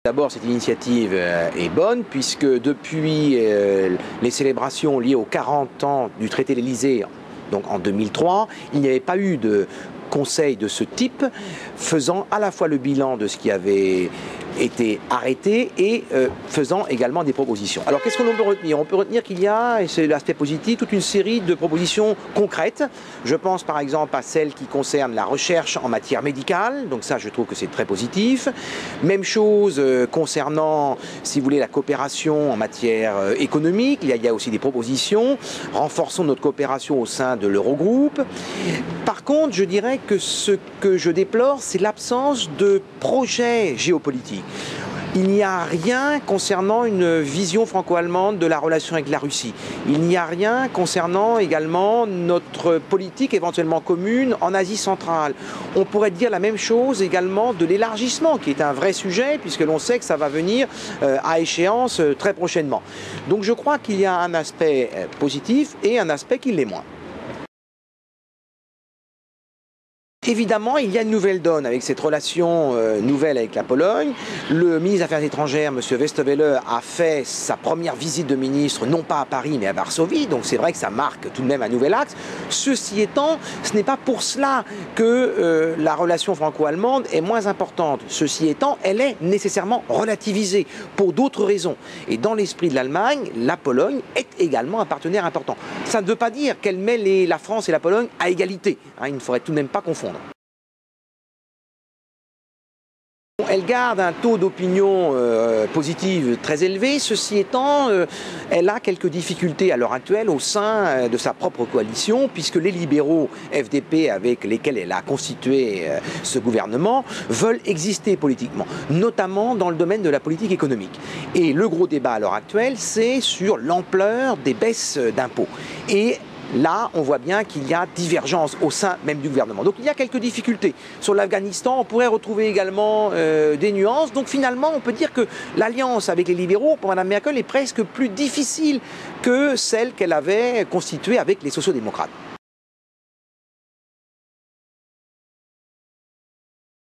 D'abord, cette initiative est bonne puisque depuis les célébrations liées aux 40 ans du traité de l'Élysée, donc en 2003, il n'y avait pas eu de conseil de ce type faisant à la fois le bilan de ce qui avait été arrêté et faisant également des propositions. Alors qu'est-ce qu'on peut retenir? On peut retenir qu'il y a, et c'est l'aspect positif, toute une série de propositions concrètes. Je pense par exemple à celles qui concernent la recherche en matière médicale, donc ça je trouve que c'est très positif. Même chose concernant, si vous voulez, la coopération en matière économique, il y a aussi des propositions. Renforçons notre coopération au sein de l'Eurogroupe. Par contre, je dirais que ce que je déplore, c'est l'absence de projet géopolitique. Il n'y a rien concernant une vision franco-allemande de la relation avec la Russie. Il n'y a rien concernant également notre politique éventuellement commune en Asie centrale. On pourrait dire la même chose également de l'élargissement, qui est un vrai sujet, puisque l'on sait que ça va venir à échéance très prochainement. Donc je crois qu'il y a un aspect positif et un aspect qui l'est moins. Évidemment, il y a une nouvelle donne avec cette relation nouvelle avec la Pologne. Le ministre des Affaires étrangères, M. Westerwelle, a fait sa première visite de ministre, non pas à Paris, mais à Varsovie. Donc c'est vrai que ça marque tout de même un nouvel axe. Ceci étant, ce n'est pas pour cela que la relation franco-allemande est moins importante. Ceci étant, elle est nécessairement relativisée pour d'autres raisons. Et dans l'esprit de l'Allemagne, la Pologne est également un partenaire important. Ça ne veut pas dire qu'elle met la France et la Pologne à égalité. Il ne faudrait tout de même pas confondre. Elle garde un taux d'opinion positive très élevé. Ceci étant, elle a quelques difficultés à l'heure actuelle au sein de sa propre coalition, puisque les libéraux FDP avec lesquels elle a constitué ce gouvernement veulent exister politiquement, notamment dans le domaine de la politique économique. Et le gros débat à l'heure actuelle, c'est sur l'ampleur des baisses d'impôts. Et là, on voit bien qu'il y a divergence au sein même du gouvernement. Donc il y a quelques difficultés. Sur l'Afghanistan, on pourrait retrouver également des nuances. Donc finalement, on peut dire que l'alliance avec les libéraux, pour Mme Merkel, est presque plus difficile que celle qu'elle avait constituée avec les sociaux-démocrates.